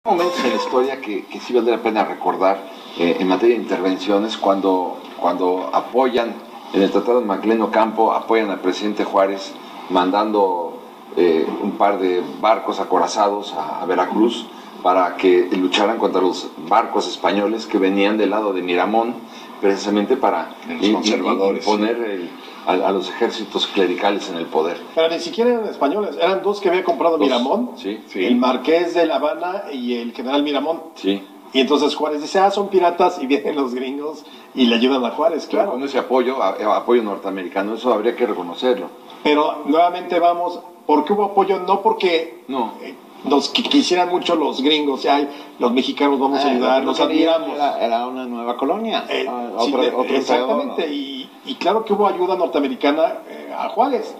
Momentos en la historia que sí vale la pena recordar en materia de intervenciones cuando apoyan en el Tratado de Maclean Ocampo, apoyan al presidente Juárez mandando un par de barcos acorazados a Veracruz para que lucharan contra los barcos españoles que venían del lado de Miramón, precisamente para imponer a los ejércitos clericales en el poder. Pero ni siquiera eran españoles, eran dos que había comprado Miramón, sí. El Marqués de La Habana y el general Miramón. Sí. Y entonces Juárez dice, son piratas, y vienen los gringos y le ayudan a Juárez, claro. Con ese apoyo norteamericano, eso habría que reconocerlo. Pero nuevamente vamos, ¿por qué hubo apoyo? No porque nos quisieran mucho los gringos, los mexicanos vamos a ayudar, los admiramos. Era una nueva colonia. Exactamente, y claro que hubo ayuda norteamericana a Juárez.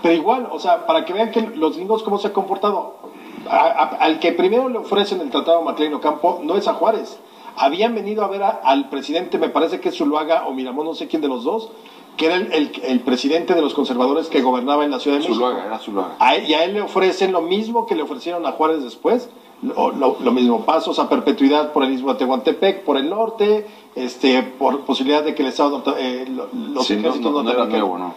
Pero igual, o sea, para que vean que los gringos cómo se han comportado, al que primero le ofrecen el Tratado Maclean Ocampo no es a Juárez. Habían venido a ver al presidente, me parece que es Zuluaga o Miramón, no sé quién de los dos, que era el presidente de los conservadores que gobernaba en la Ciudad de México. Era Zuluaga. Y a él le ofrecen lo mismo que le ofrecieron a Juárez después, lo mismo, pasos a perpetuidad por el istmo de Tehuantepec, por el norte, por posibilidad de que el Estado, los ejércitos norteamericanos.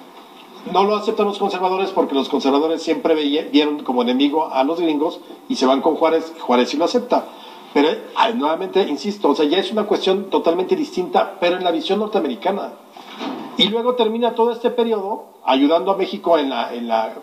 No lo aceptan los conservadores porque los conservadores siempre vieron como enemigo a los gringos y se van con Juárez. Juárez sí lo acepta. Pero nuevamente, insisto, o sea, ya es una cuestión totalmente distinta, pero en la visión norteamericana. Y luego termina todo este periodo ayudando a México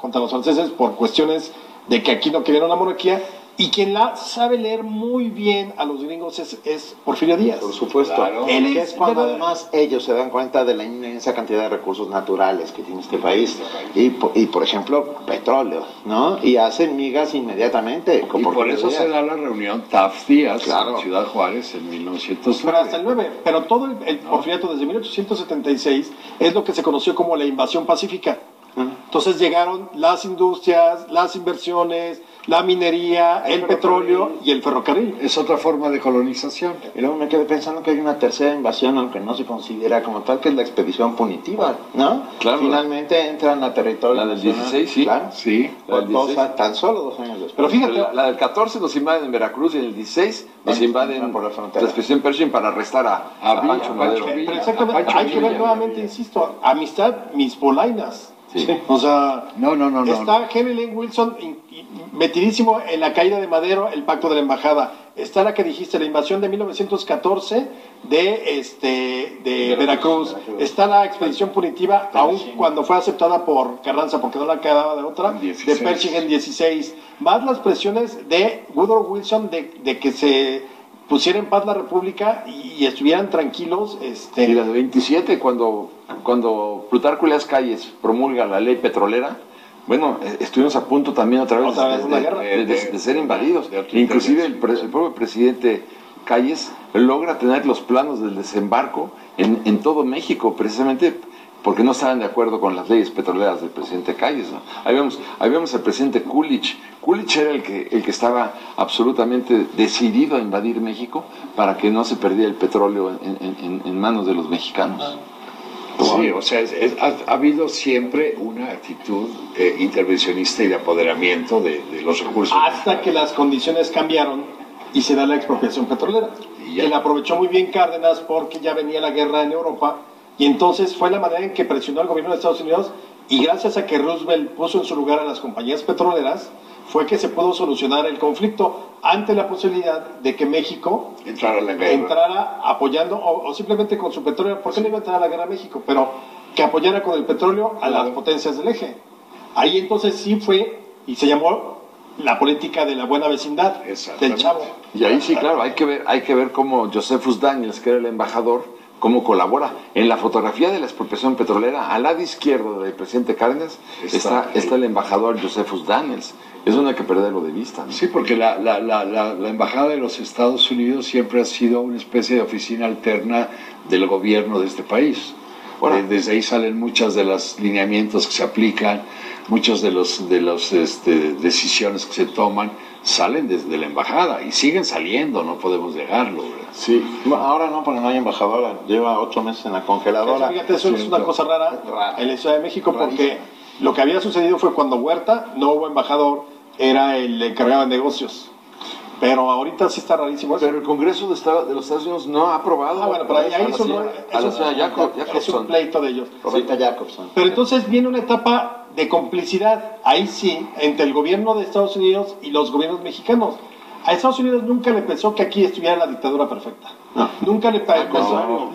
contra los franceses por cuestiones de que aquí no querían una monarquía. Y quien la sabe leer muy bien a los gringos es Porfirio Díaz. Por supuesto. Claro. Es cuando además ellos se dan cuenta de la inmensa cantidad de recursos naturales que tiene este país. Y por ejemplo, petróleo, ¿no? Y hacen migas inmediatamente. Y por eso se da la reunión Taft-Díaz en Ciudad Juárez en 1909. Pero hasta el 9. Pero todo el porfiriato desde 1876 es lo que se conoció como la invasión pacífica. Entonces llegaron las industrias, las inversiones, la minería, el petróleo y el ferrocarril. Es otra forma de colonización. Y luego me quedé pensando que hay una tercera invasión, aunque no se considera como tal, que es la expedición punitiva, ¿no? Claro. Finalmente entran a territorio. La del 16, sí. Claro. Sí. Tan solo 2 años después. Pero fíjate, la del 14 nos invaden en Veracruz y en el 16 nos invaden por la frontera. La expedición Pershing para arrestar a Pancho Madero. Pero exactamente, hay que ver nuevamente, insisto, amistad, mis polainas. Sí. O sea, no. Está Henry Lane Wilson metidísimo en la caída de Madero, el pacto de la embajada. Está la que dijiste, la invasión de 1914 de Veracruz. Está la expedición punitiva, aun cuando fue aceptada por Carranza, porque no la quedaba de otra, de Pershing en 16. Más las presiones de Woodrow Wilson de que se pusiera en paz la República y estuvieran tranquilos. Y la de 27, cuando Plutarco Elías Calles promulga la ley petrolera, bueno, estuvimos a punto también otra vez de ser invadidos. Inclusive el propio presidente Calles logra tener los planos del desembarco en todo México, precisamente porque no estaban de acuerdo con las leyes petroleras del presidente Calles, ¿no? Ahí vemos al presidente Coolidge. Coolidge era el que estaba absolutamente decidido a invadir México para que no se perdiera el petróleo en manos de los mexicanos. Sí, o sea, ha habido siempre una actitud intervencionista y de apoderamiento de los recursos. Hasta que las condiciones cambiaron y se da la expropiación petrolera. Que la aprovechó muy bien Cárdenas porque ya venía la guerra en Europa. Y entonces fue la manera en que presionó al gobierno de Estados Unidos, y gracias a que Roosevelt puso en su lugar a las compañías petroleras, fue que se pudo solucionar el conflicto ante la posibilidad de que México entrara apoyando o simplemente con su petróleo. ¿Por qué no iba a entrar a la guerra México? Pero que apoyara con el petróleo a las potencias del eje. Ahí entonces sí fue, y se llamó la política de la buena vecindad del Chavo. Y ahí sí, claro, hay que ver cómo Josephus Daniels, que era el embajador, cómo colabora. En la fotografía de la expropiación petrolera, al lado izquierdo del presidente Cárdenas, está el embajador Josephus Daniels. Eso no hay que perderlo de vista, ¿no? Sí, porque la embajada de los Estados Unidos siempre ha sido una especie de oficina alterna del gobierno de este país. Bueno, desde ahí salen muchas de los lineamientos que se aplican, muchas de las decisiones que se toman salen desde la embajada y siguen saliendo, no podemos dejarlo, ¿verdad? Sí, ahora no, porque no hay embajadora, lleva 8 meses en la congeladora. Fíjate, eso es una cosa rara en la Ciudad de México, porque lo que había sucedido fue cuando Huerta no hubo embajador, era el encargado de negocios. Pero ahorita sí está rarísimo eso. Pero el Congreso de los Estados Unidos no ha aprobado. Bueno, pero ahí es un pleito de ellos. Roberta Jacobson. Pero entonces viene una etapa de complicidad, ahí sí, entre el gobierno de Estados Unidos y los gobiernos mexicanos. A Estados Unidos nunca le pensó que aquí estuviera la dictadura perfecta. No. Nunca le pensó.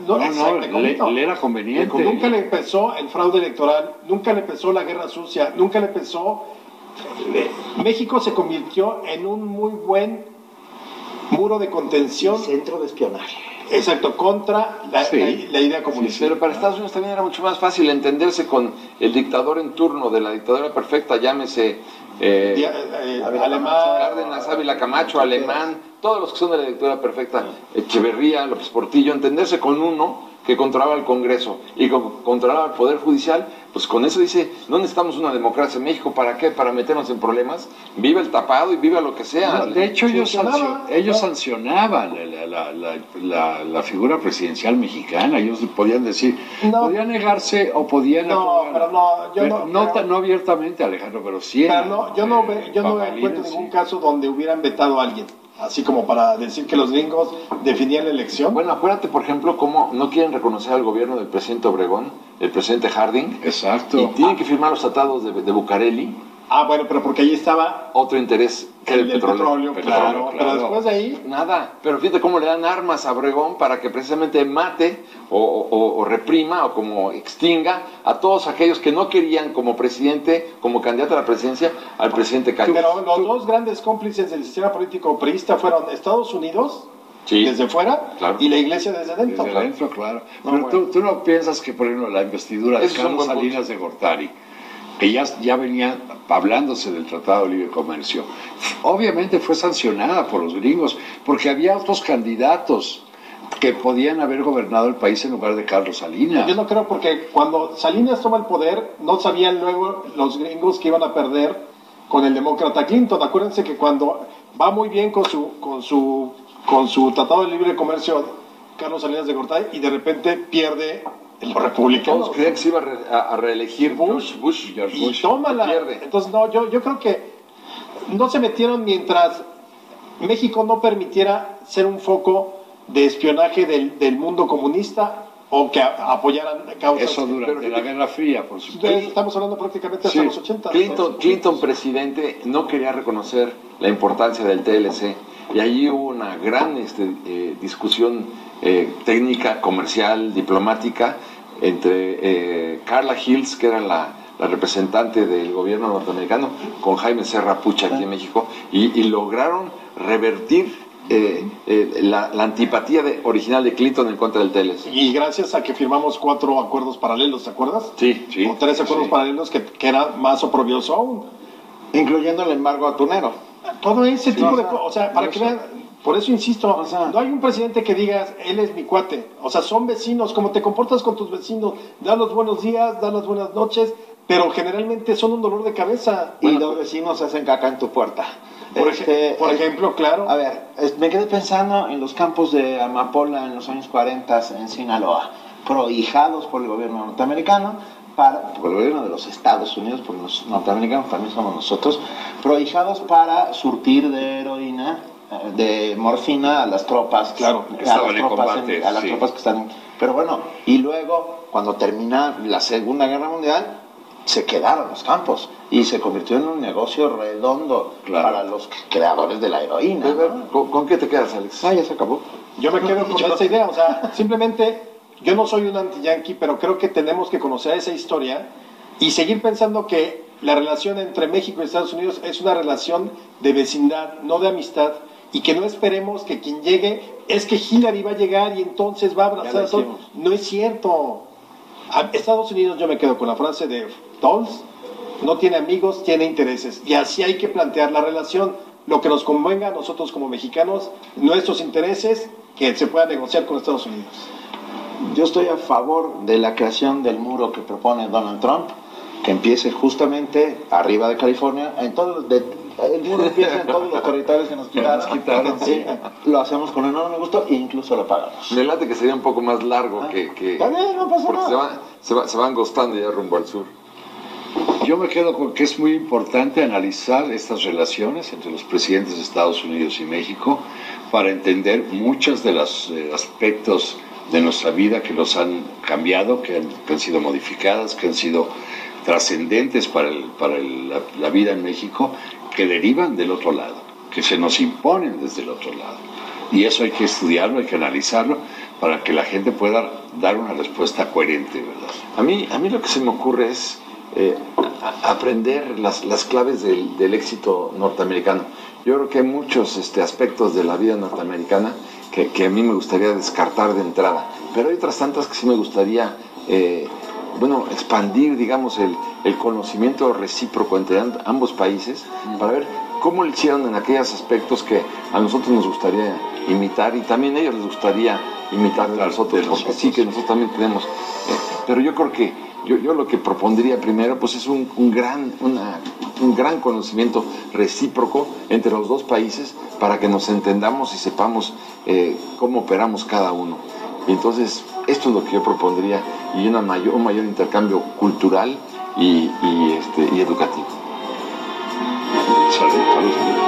Le era conveniente. Nunca le empezó el fraude electoral, nunca le empezó la guerra sucia, nunca le empezó. México se convirtió en un muy buen muro de contención. Centro de espionaje. Exacto, contra la idea comunista. Pero para Estados Unidos también era mucho más fácil entenderse con el dictador en turno de la dictadura perfecta, llámese Alemán, Cárdenas, Ávila Camacho, Alemán, todos los que son de la dictadura perfecta, Echeverría, López Portillo, entenderse con uno que controlaba el Congreso y que controlaba el Poder Judicial, pues con eso dice, no necesitamos una democracia en México, ¿para qué? Para meternos en problemas, viva el tapado y viva lo que sea. No, de hecho, ellos sancionaban la figura presidencial mexicana, ellos podían decir, podían negarse o podían... No abiertamente, Alejandro, pero sí. Yo no encuentro ningún caso donde hubieran vetado a alguien. Así como para decir que los gringos definían la elección. Bueno, acuérdate, por ejemplo, cómo no quieren reconocer al gobierno del presidente Obregón, el presidente Harding. Exacto. Y tienen que firmar los tratados de Bucareli. Bueno, pero porque ahí estaba otro interés, que era el petróleo. Claro. Pero después de ahí... Nada. Pero fíjate cómo le dan armas a Obregón para que precisamente mate o reprima o como extinga a todos aquellos que no querían como presidente, como candidato a la presidencia, al presidente Calles. Pero los dos grandes cómplices del sistema político priista fueron Estados Unidos, desde fuera, y la Iglesia desde dentro. Desde dentro, claro. Pero tú no piensas que, por ejemplo, la investidura de Carlos Salinas de Gortari, que ya venía hablándose del Tratado de Libre Comercio, obviamente fue sancionada por los gringos, porque había otros candidatos que podían haber gobernado el país en lugar de Carlos Salinas. Yo no creo, porque cuando Salinas toma el poder, no sabían luego los gringos que iban a perder con el demócrata Clinton. Acuérdense que cuando va muy bien con su Tratado de Libre Comercio Carlos Salinas de Gortari, y de repente pierde los republicanos. Todos creían que se iba a reelegir Bush, y tómala. Entonces, yo creo que no se metieron mientras México no permitiera ser un foco de espionaje del mundo comunista o que apoyaran causas. Eso durante la Guerra Fría, por supuesto. Estamos hablando prácticamente hasta los 80. Clinton, presidente, no quería reconocer la importancia del TLC, y allí hubo una gran discusión técnica, comercial, diplomática, entre Carla Hills, que era la representante del gobierno norteamericano, con Jaime Serra Pucha aquí en México, y lograron revertir la antipatía original de Clinton en contra del TLC. Y gracias a que firmamos 4 acuerdos paralelos, ¿te acuerdas? Sí. O 3 acuerdos paralelos que era más oprobioso aún. Incluyendo el embargo atunero. Todo ese tipo de cosas, o sea, para que vean, por eso insisto, no hay un presidente que digas, él es mi cuate, o sea, son vecinos, como te comportas con tus vecinos, da los buenos días, da las buenas noches, pero generalmente son un dolor de cabeza. Y los vecinos hacen caca en tu puerta. Por ejemplo, claro. A ver, me quedé pensando en los campos de amapola en los años 40 en Sinaloa, prohijados por el gobierno norteamericano, por el gobierno de los Estados Unidos, porque los norteamericanos también somos nosotros, prohijados para surtir de heroína, de morfina a las tropas, claro, a las tropas que están. Pero bueno, y luego, cuando termina la Segunda Guerra Mundial, se quedaron los campos y se convirtió en un negocio redondo para los creadores de la heroína. ¿Con qué te quedas, Alex? Ya se acabó. Yo me quedo con esa idea, o sea, simplemente yo no soy un anti-yankee, pero creo que tenemos que conocer esa historia y seguir pensando que la relación entre México y Estados Unidos es una relación de vecindad, no de amistad, y que no esperemos que quien llegue, es que Hillary va a llegar y entonces va a abrazar a todos. No es cierto. A Estados Unidos, yo me quedo con la frase de Dulles, no tiene amigos, tiene intereses, y así hay que plantear la relación, lo que nos convenga a nosotros como mexicanos, nuestros intereses, que se pueda negociar con Estados Unidos. Yo estoy a favor de la creación del muro que propone Donald Trump, que empiece justamente arriba de California, el muro empieza en todos los territorios que nos quitaron. Sí, lo hacemos con enorme gusto e incluso lo pagamos. Me late que sería un poco más largo que También no pasa porque nada. se va angostando ya rumbo al sur. Yo me quedo con que es muy importante analizar estas relaciones entre los presidentes de Estados Unidos y México para entender muchos de los aspectos de nuestra vida que nos han cambiado, que han sido modificadas, que han sido trascendentes para la vida en México, que derivan del otro lado, que se nos imponen desde el otro lado. Y eso hay que estudiarlo, hay que analizarlo, para que la gente pueda dar una respuesta coherente, ¿verdad? A mí lo que se me ocurre es aprender las claves del éxito norteamericano. Yo creo que hay muchos aspectos de la vida norteamericana que a mí me gustaría descartar de entrada, pero hay otras tantas que sí me gustaría expandir, digamos, el conocimiento recíproco entre ambos países para ver cómo lo hicieron en aquellos aspectos que a nosotros nos gustaría imitar y también a ellos les gustaría imitar de nosotros, porque sí que nosotros también tenemos. Pero yo creo que yo lo que propondría primero pues es un gran conocimiento recíproco entre los dos países para que nos entendamos y sepamos cómo operamos cada uno. Y entonces esto es lo que yo propondría y un mayor intercambio cultural y educativo. Salud.